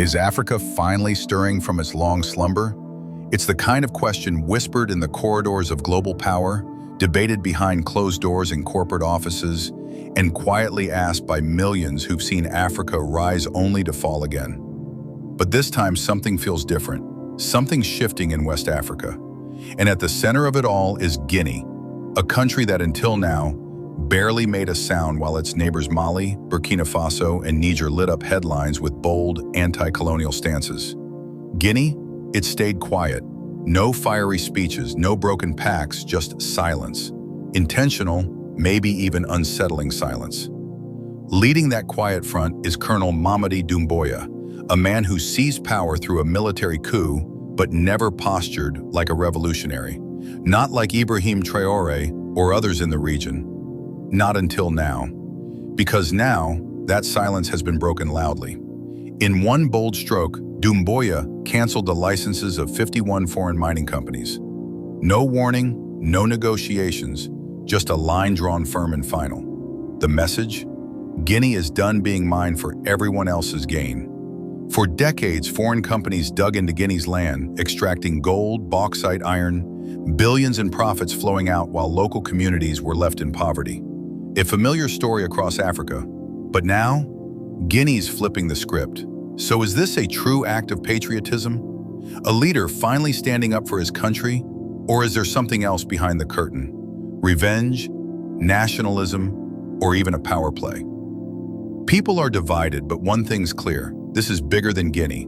Is Africa finally stirring from its long slumber? It's the kind of question whispered in the corridors of global power, debated behind closed doors in corporate offices, and quietly asked by millions who've seen Africa rise only to fall again. But this time something feels different. Something's shifting in West Africa. And at the center of it all is Guinea, a country that until now barely made a sound while its neighbors Mali, Burkina Faso, and Niger lit up headlines with bold, anti-colonial stances. Guinea, it stayed quiet. No fiery speeches, no broken pacts, just silence. Intentional, maybe even unsettling silence. Leading that quiet front is Colonel Mamadi Doumbouya, a man who seized power through a military coup, but never postured like a revolutionary. Not like Ibrahim Traoré or others in the region. Not until now. Because now, that silence has been broken loudly. In one bold stroke, Doumbouya canceled the licenses of 51 foreign mining companies. No warning, no negotiations, just a line drawn firm and final. The message? Guinea is done being mined for everyone else's gain. For decades, foreign companies dug into Guinea's land, extracting gold, bauxite, iron, billions in profits flowing out while local communities were left in poverty. A familiar story across Africa, but now, Guinea's flipping the script. So is this a true act of patriotism? A leader finally standing up for his country? Or is there something else behind the curtain? Revenge, nationalism, or even a power play? People are divided, but one thing's clear. This is bigger than Guinea.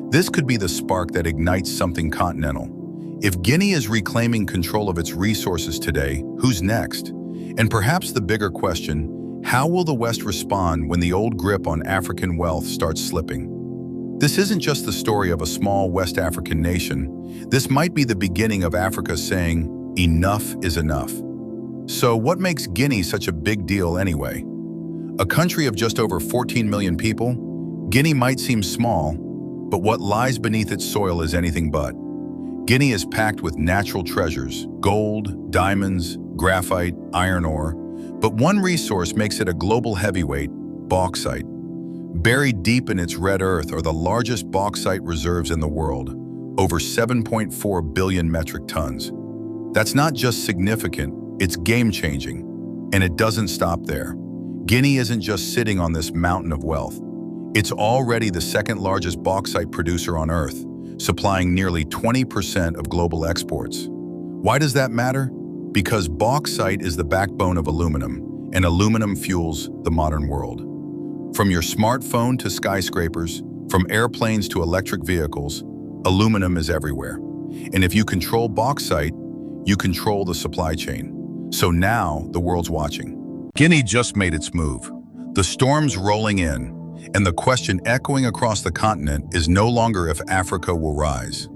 This could be the spark that ignites something continental. If Guinea is reclaiming control of its resources today, who's next? And perhaps the bigger question, how will the West respond when the old grip on African wealth starts slipping? This isn't just the story of a small West African nation. This might be the beginning of Africa saying, enough is enough. So what makes Guinea such a big deal anyway? A country of just over 14 million people, Guinea might seem small, but what lies beneath its soil is anything but. Guinea is packed with natural treasures, gold, diamonds, graphite, iron ore, but one resource makes it a global heavyweight, bauxite. Buried deep in its red earth are the largest bauxite reserves in the world, over 7.4 billion metric tons. That's not just significant, it's game-changing. And it doesn't stop there. Guinea isn't just sitting on this mountain of wealth. It's already the second largest bauxite producer on Earth, supplying nearly 20% of global exports. Why does that matter? Because bauxite is the backbone of aluminum, and aluminum fuels the modern world. From your smartphone to skyscrapers, from airplanes to electric vehicles, aluminum is everywhere. And if you control bauxite, you control the supply chain. So now the world's watching. Guinea just made its move. The storm's rolling in, and the question echoing across the continent is no longer if Africa will rise.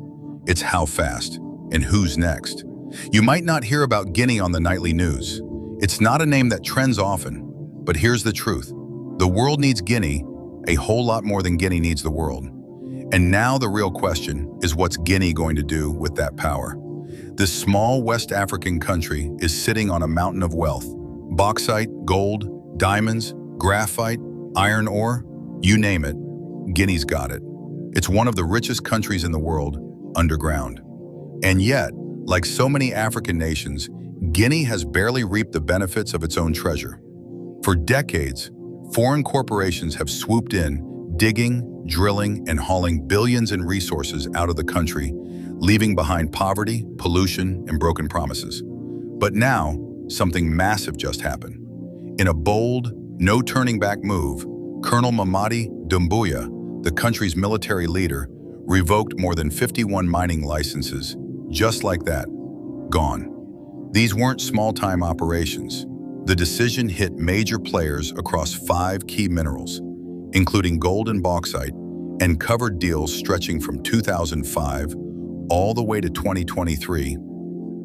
It's how fast, and who's next. You might not hear about Guinea on the nightly news. It's not a name that trends often, but here's the truth. The world needs Guinea a whole lot more than Guinea needs the world. And now the real question is, what's Guinea going to do with that power? This small West African country is sitting on a mountain of wealth. Bauxite, gold, diamonds, graphite, iron ore, you name it, Guinea's got it. It's one of the richest countries in the world, underground. And yet, like so many African nations, Guinea has barely reaped the benefits of its own treasure. For decades, foreign corporations have swooped in, digging, drilling, and hauling billions in resources out of the country, leaving behind poverty, pollution, and broken promises. But now, something massive just happened. In a bold, no-turning-back move, Colonel Mamadi Doumbouya, the country's military leader, revoked more than 51 mining licenses. Just like that, gone. These weren't small-time operations. The decision hit major players across 5 key minerals, including gold and bauxite, and covered deals stretching from 2005 all the way to 2023.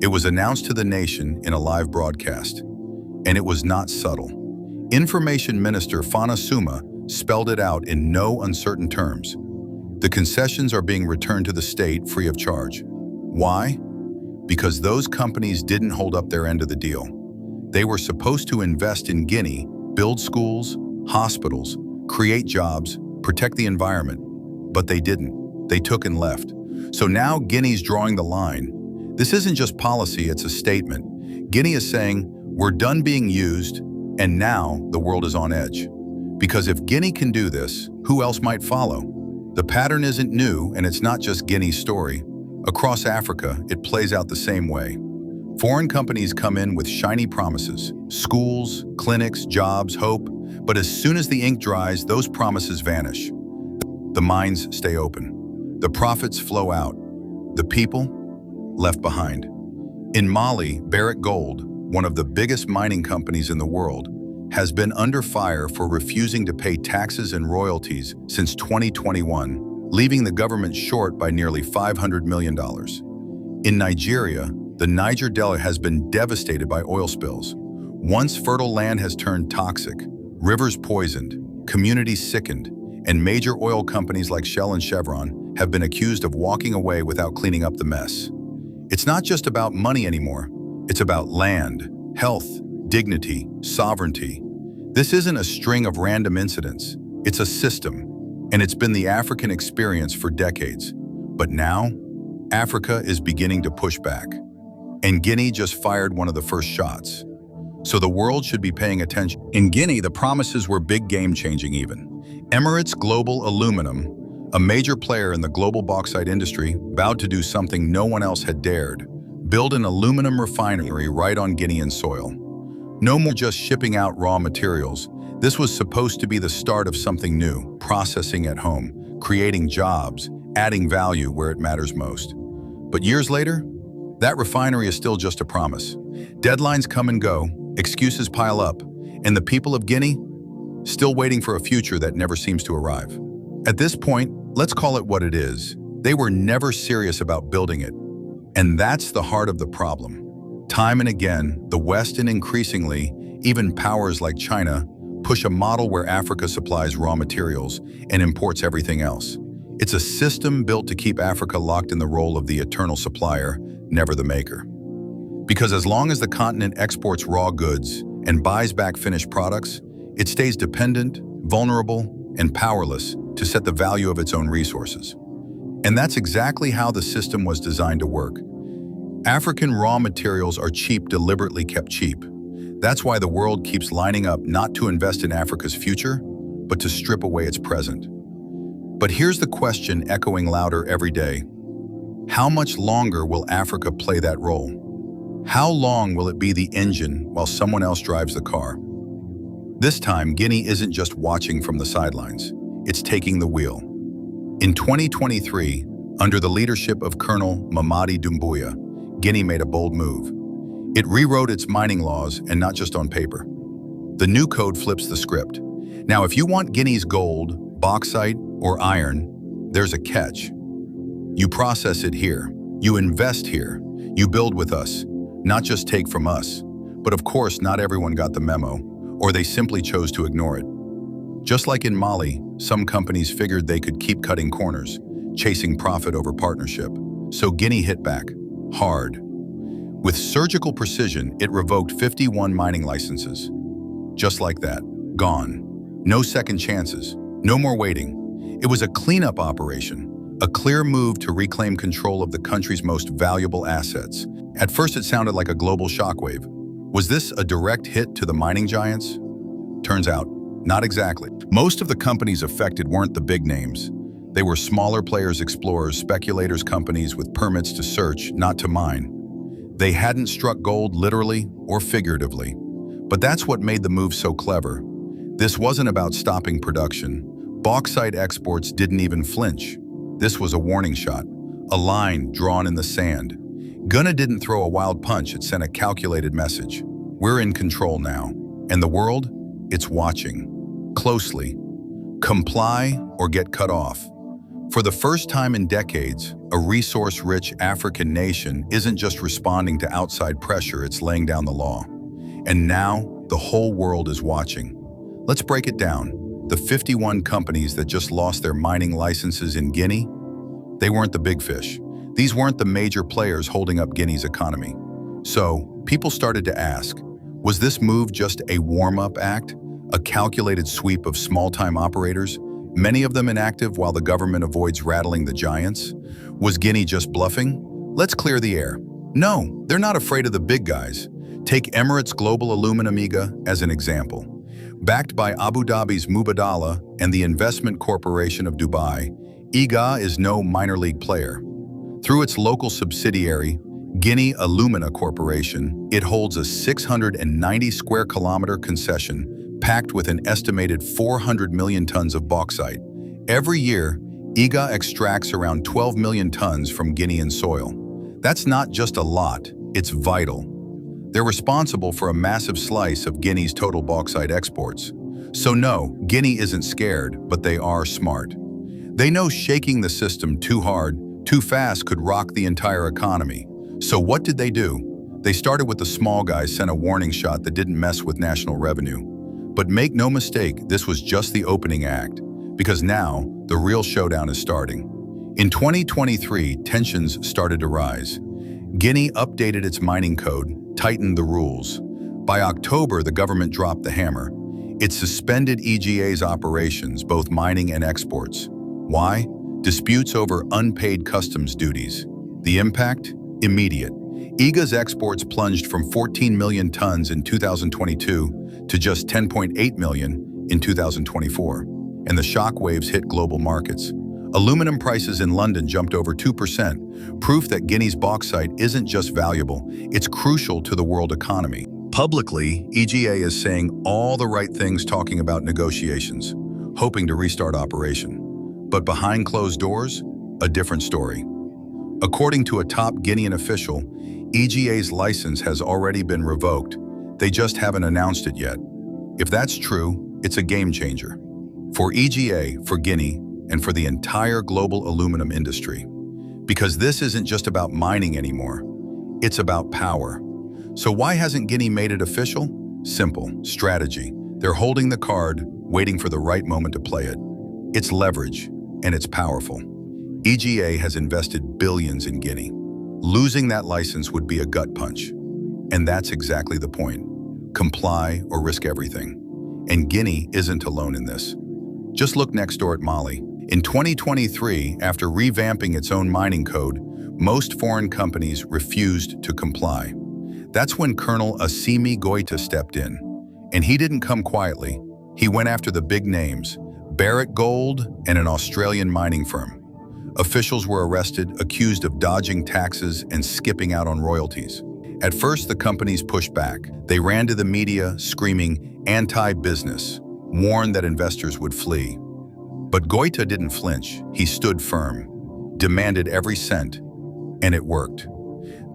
It was announced to the nation in a live broadcast, and it was not subtle. Information Minister Fana Suma spelled it out in no uncertain terms. The concessions are being returned to the state free of charge. Why? Because those companies didn't hold up their end of the deal. They were supposed to invest in Guinea, build schools, hospitals, create jobs, protect the environment. But they didn't. They took and left. So now Guinea's drawing the line. This isn't just policy, it's a statement. Guinea is saying, we're done being used, and now the world is on edge. Because if Guinea can do this, who else might follow? The pattern isn't new, and it's not just Guinea's story. Across Africa, it plays out the same way. Foreign companies come in with shiny promises, schools, clinics, jobs, hope, but as soon as the ink dries, those promises vanish. The mines stay open. The profits flow out. The people left behind. In Mali, Barrick Gold, one of the biggest mining companies in the world, has been under fire for refusing to pay taxes and royalties since 2021, leaving the government short by nearly $500 million. In Nigeria, the Niger Delta has been devastated by oil spills. Once fertile land has turned toxic, rivers poisoned, communities sickened, and major oil companies like Shell and Chevron have been accused of walking away without cleaning up the mess. It's not just about money anymore. It's about land, health, dignity, sovereignty. This isn't a string of random incidents. It's a system, and it's been the African experience for decades. But now, Africa is beginning to push back. And Guinea just fired one of the first shots. So the world should be paying attention. In Guinea, the promises were big game-changing even. Emirates Global Aluminum, a major player in the global bauxite industry, vowed to do something no one else had dared: build an aluminum refinery right on Guinean soil. No more just shipping out raw materials. This was supposed to be the start of something new: processing at home, creating jobs, adding value where it matters most. But years later, that refinery is still just a promise. Deadlines come and go, excuses pile up, and the people of Guinea still waiting for a future that never seems to arrive. At this point, let's call it what it is. They were never serious about building it. And that's the heart of the problem. Time and again, the West, and increasingly, even powers like China, push a model where Africa supplies raw materials and imports everything else. It's a system built to keep Africa locked in the role of the eternal supplier, never the maker. Because as long as the continent exports raw goods and buys back finished products, it stays dependent, vulnerable, and powerless to set the value of its own resources. And that's exactly how the system was designed to work. African raw materials are cheap, deliberately kept cheap. That's why the world keeps lining up not to invest in Africa's future, but to strip away its present. But here's the question echoing louder every day. How much longer will Africa play that role? How long will it be the engine while someone else drives the car? This time, Guinea isn't just watching from the sidelines. It's taking the wheel. In 2023, under the leadership of Colonel Mamadi Doumbouya, Guinea made a bold move. It rewrote its mining laws, and not just on paper. The new code flips the script. Now, if you want Guinea's gold, bauxite, or iron, there's a catch. You process it here. You invest here. You build with us, not just take from us. But of course, not everyone got the memo, or they simply chose to ignore it. Just like in Mali, some companies figured they could keep cutting corners, chasing profit over partnership. So Guinea hit back, hard. With surgical precision, it revoked 51 mining licenses. Just like that, gone. No second chances, no more waiting. It was a cleanup operation, a clear move to reclaim control of the country's most valuable assets. At first, it sounded like a global shockwave. Was this a direct hit to the mining giants? Turns out, not exactly. Most of the companies affected weren't the big names. They were smaller players, explorers, speculators, companies with permits to search, not to mine. They hadn't struck gold literally or figuratively. But that's what made the move so clever. This wasn't about stopping production. Bauxite exports didn't even flinch. This was a warning shot, a line drawn in the sand. Guinea didn't throw a wild punch, it sent a calculated message. We're in control now, and the world, it's watching. Closely. Comply or get cut off. For the first time in decades, a resource-rich African nation isn't just responding to outside pressure, it's laying down the law. And now, the whole world is watching. Let's break it down. The 51 companies that just lost their mining licenses in Guinea, they weren't the big fish. These weren't the major players holding up Guinea's economy. So, people started to ask, was this move just a warm-up act? A calculated sweep of small-time operators? many of them inactive while the government avoids rattling the giants. Was Guinea just bluffing? Let's clear the air. No, they're not afraid of the big guys. Take Emirates Global Aluminum EGA as an example. Backed by Abu Dhabi's Mubadala and the investment corporation of Dubai, EGA is no minor league player. Through its local subsidiary, Guinea Alumina Corporation, it holds a 690 square kilometer concession packed with an estimated 400 million tons of bauxite. Every year, EGA extracts around 12 million tons from Guinean soil. That's not just a lot, it's vital. They're responsible for a massive slice of Guinea's total bauxite exports. So no, Guinea isn't scared, but they are smart. They know shaking the system too hard, too fast could rock the entire economy. So what did they do? They started with the small guys, sent a warning shot that didn't mess with national revenue. But make no mistake, this was just the opening act, because now the real showdown is starting. In 2023, tensions started to rise. Guinea updated its mining code, tightened the rules. By October, the government dropped the hammer. It suspended EGA's operations, both mining and exports. Why? Disputes over unpaid customs duties. The impact? Immediate. EGA's exports plunged from 14 million tons in 2022 to just 10.8 million in 2024. And the shockwaves hit global markets. Aluminum prices in London jumped over 2%, proof that Guinea's bauxite isn't just valuable, it's crucial to the world economy. Publicly, EGA is saying all the right things, talking about negotiations, hoping to restart operation. But behind closed doors, a different story. According to a top Guinean official, EGA's license has already been revoked. They just haven't announced it yet. If that's true, it's a game changer. For EGA, for Guinea, and for the entire global aluminum industry. Because this isn't just about mining anymore, it's about power. So why hasn't Guinea made it official? Simple, strategy. They're holding the card, waiting for the right moment to play it. It's leverage, and it's powerful. EGA has invested billions in Guinea. Losing that license would be a gut punch. And that's exactly the point. Comply or risk everything. And Guinea isn't alone in this. Just look next door at Mali. In 2023, after revamping its own mining code, most foreign companies refused to comply. That's when Colonel Assimi Goïta stepped in. And he didn't come quietly. He went after the big names, Barrick Gold and an Australian mining firm. Officials were arrested, accused of dodging taxes and skipping out on royalties. At first, the companies pushed back. They ran to the media, screaming anti-business, warned that investors would flee. But Goïta didn't flinch. He stood firm, demanded every cent, and it worked.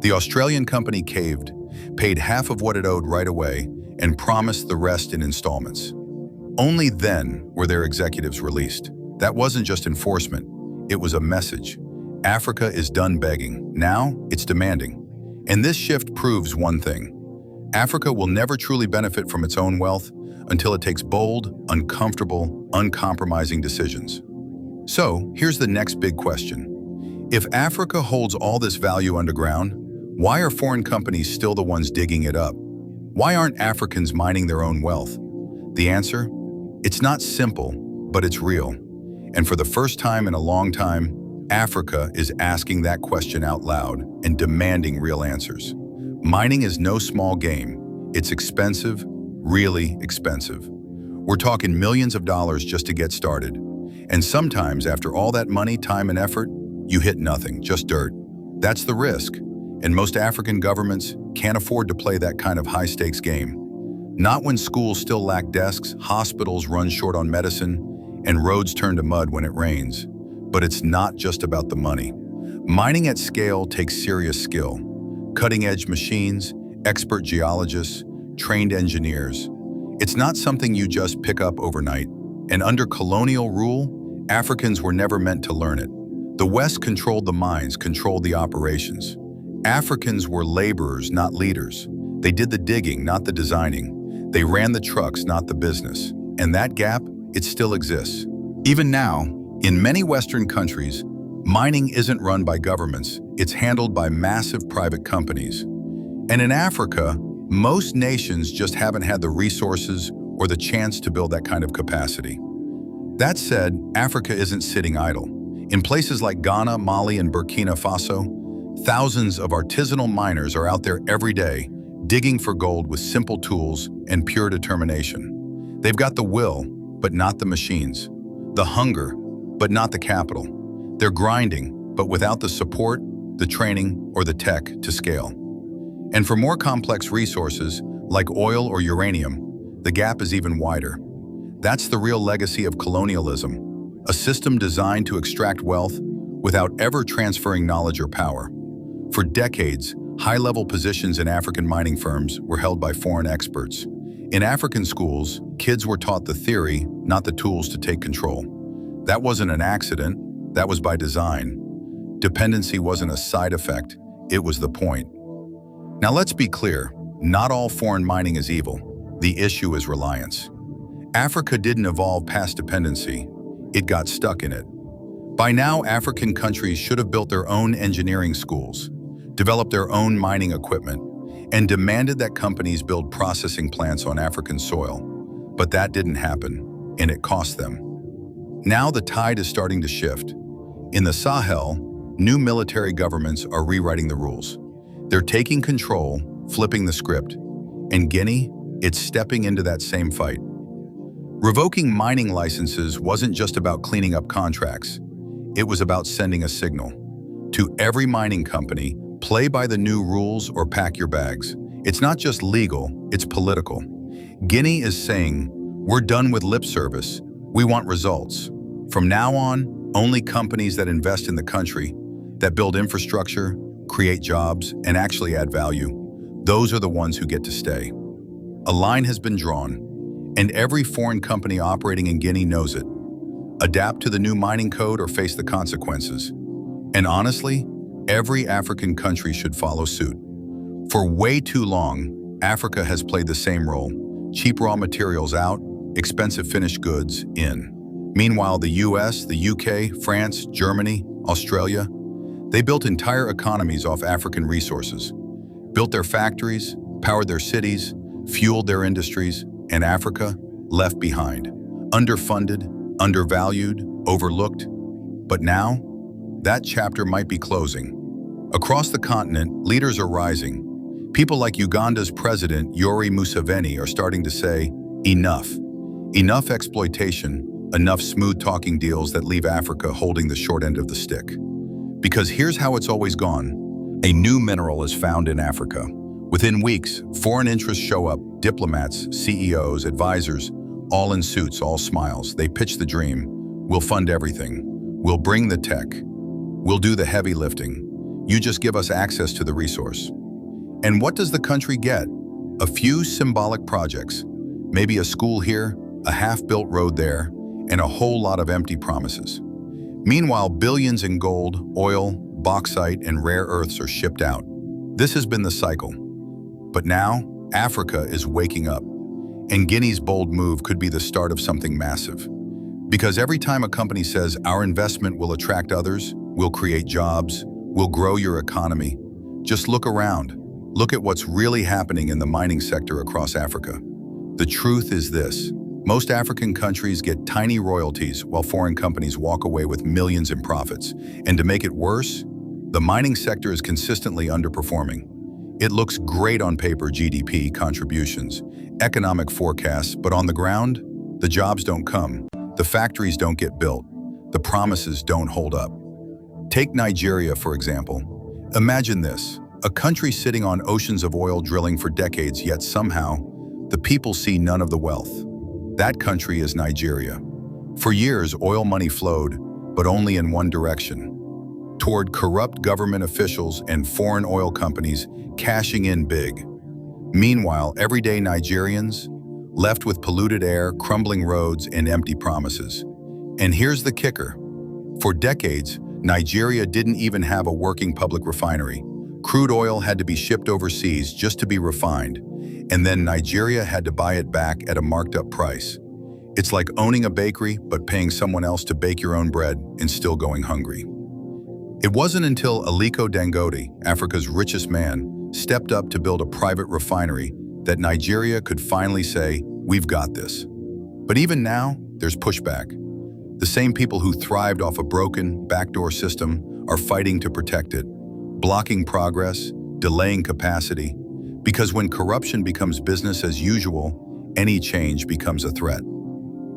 The Australian company caved, paid half of what it owed right away, and promised the rest in installments. Only then were their executives released. That wasn't just enforcement, it was a message. Africa is done begging. Now it's demanding. And this shift proves one thing. Africa will never truly benefit from its own wealth until it takes bold, uncomfortable, uncompromising decisions. So here's the next big question. If Africa holds all this value underground, why are foreign companies still the ones digging it up? Why aren't Africans mining their own wealth? The answer? It's not simple, but it's real. And for the first time in a long time, Africa is asking that question out loud and demanding real answers. Mining is no small game. It's expensive, really expensive. We're talking millions of dollars just to get started. And sometimes after all that money, time, and effort, you hit nothing, just dirt. That's the risk. And most African governments can't afford to play that kind of high-stakes game. Not when schools still lack desks, hospitals run short on medicine, and roads turn to mud when it rains. But it's not just about the money. Mining at scale takes serious skill. Cutting-edge machines, expert geologists, trained engineers. It's not something you just pick up overnight. And under colonial rule, Africans were never meant to learn it. The West controlled the mines, controlled the operations. Africans were laborers, not leaders. They did the digging, not the designing. They ran the trucks, not the business. And that gap, it still exists. Even now, in many Western countries, mining isn't run by governments, it's handled by massive private companies. And in Africa, most nations just haven't had the resources or the chance to build that kind of capacity. That said, Africa isn't sitting idle. In places like Ghana, Mali, and Burkina Faso, thousands of artisanal miners are out there every day, digging for gold with simple tools and pure determination. They've got the will, but not the machines. The hunger, but not the capital. They're grinding, but without the support, the training, or the tech to scale. And for more complex resources, like oil or uranium, the gap is even wider. That's the real legacy of colonialism, a system designed to extract wealth without ever transferring knowledge or power. For decades, high-level positions in African mining firms were held by foreign experts. In African schools, kids were taught the theory, not the tools to take control. That wasn't an accident, that was by design. Dependency wasn't a side effect, it was the point. Now let's be clear, not all foreign mining is evil. The issue is reliance. Africa didn't evolve past dependency, it got stuck in it. By now, African countries should have built their own engineering schools, developed their own mining equipment, and demanded that companies build processing plants on African soil. But that didn't happen, and it cost them. Now the tide is starting to shift. In the Sahel, new military governments are rewriting the rules. They're taking control, flipping the script. And Guinea, it's stepping into that same fight. Revoking mining licenses wasn't just about cleaning up contracts. It was about sending a signal. To every mining company, play by the new rules or pack your bags. It's not just legal, it's political. Guinea is saying, we're done with lip service. We want results. From now on, only companies that invest in the country, that build infrastructure, create jobs, and actually add value, those are the ones who get to stay. A line has been drawn, and every foreign company operating in Guinea knows it. Adapt to the new mining code or face the consequences. And honestly, every African country should follow suit. For way too long, Africa has played the same role. Cheap raw materials out, expensive finished goods in. Meanwhile, the US, the UK, France, Germany, Australia, they built entire economies off African resources. Built their factories, powered their cities, fueled their industries, and Africa left behind. Underfunded, undervalued, overlooked. But now, that chapter might be closing. Across the continent, leaders are rising. People like Uganda's president, Yoweri Museveni, are starting to say, enough. Enough exploitation, enough smooth-talking deals that leave Africa holding the short end of the stick. Because here's how it's always gone. A new mineral is found in Africa. Within weeks, foreign interests show up, diplomats, CEOs, advisors, all in suits, all smiles. They pitch the dream. We'll fund everything. We'll bring the tech. We'll do the heavy lifting. You just give us access to the resource. And what does the country get? A few symbolic projects. Maybe a school here, a half-built road there, and a whole lot of empty promises. Meanwhile, billions in gold, oil, bauxite, and rare earths are shipped out. This has been the cycle. But now, Africa is waking up. And Guinea's bold move could be the start of something massive. Because every time a company says our investment will attract others, we'll create jobs, we'll grow your economy, just look around. Look at what's really happening in the mining sector across Africa. The truth is this. Most African countries get tiny royalties while foreign companies walk away with millions in profits. And to make it worse, the mining sector is consistently underperforming. It looks great on paper, GDP, contributions, economic forecasts, but on the ground, the jobs don't come, the factories don't get built, the promises don't hold up. Take Nigeria, for example. Imagine this, a country sitting on oceans of oil drilling for decades, yet somehow, the people see none of the wealth. That country is Nigeria. For years, oil money flowed, but only in one direction, toward corrupt government officials and foreign oil companies cashing in big. Meanwhile, everyday Nigerians left with polluted air, crumbling roads, and empty promises. And here's the kicker. For decades, Nigeria didn't even have a working public refinery. Crude oil had to be shipped overseas just to be refined, and then Nigeria had to buy it back at a marked-up price. It's like owning a bakery but paying someone else to bake your own bread and still going hungry. It wasn't until Aliko Dangote, Africa's richest man, stepped up to build a private refinery that Nigeria could finally say, we've got this. But even now, there's pushback. The same people who thrived off a broken, backdoor system are fighting to protect it, blocking progress, delaying capacity, because when corruption becomes business as usual, any change becomes a threat.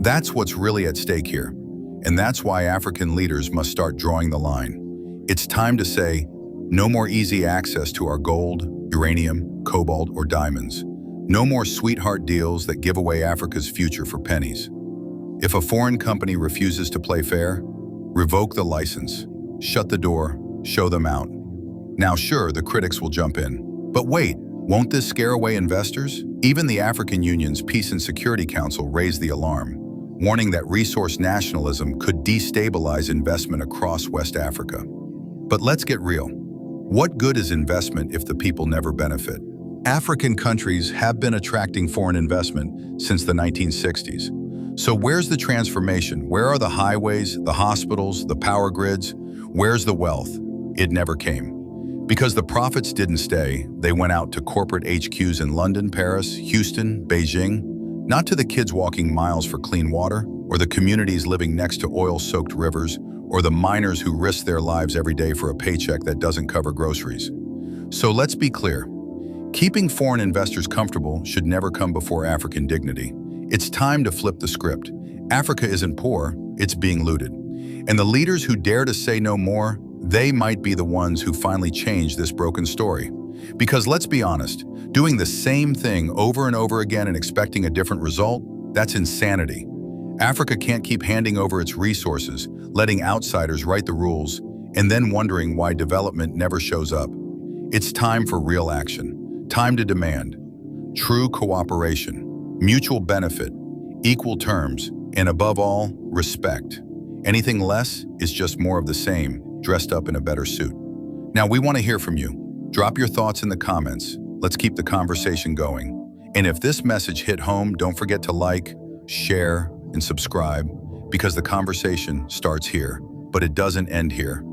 That's what's really at stake here, and that's why African leaders must start drawing the line. It's time to say, no more easy access to our gold, uranium, cobalt, or diamonds. No more sweetheart deals that give away Africa's future for pennies. If a foreign company refuses to play fair, revoke the license, shut the door, show them out. Now sure, the critics will jump in. But wait, won't this scare away investors? Even the African Union's Peace and Security Council raised the alarm, warning that resource nationalism could destabilize investment across West Africa. But let's get real. What good is investment if the people never benefit? African countries have been attracting foreign investment since the 1960s. So where's the transformation? Where are the highways, the hospitals, the power grids? Where's the wealth? It never came. Because the profits didn't stay, they went out to corporate HQs in London, Paris, Houston, Beijing, not to the kids walking miles for clean water, or the communities living next to oil-soaked rivers, or the miners who risk their lives every day for a paycheck that doesn't cover groceries. So let's be clear. Keeping foreign investors comfortable should never come before African dignity. It's time to flip the script. Africa isn't poor, it's being looted. And the leaders who dare to say no more, they might be the ones who finally change this broken story. Because let's be honest, doing the same thing over and over again and expecting a different result, that's insanity. Africa can't keep handing over its resources, letting outsiders write the rules, and then wondering why development never shows up. It's time for real action. Time to demand true cooperation, mutual benefit, equal terms, and above all, respect. Anything less is just more of the same, dressed up in a better suit. Now, we want to hear from you. Drop your thoughts in the comments. Let's keep the conversation going. And if this message hit home, don't forget to like, share, and subscribe, because the conversation starts here, but it doesn't end here.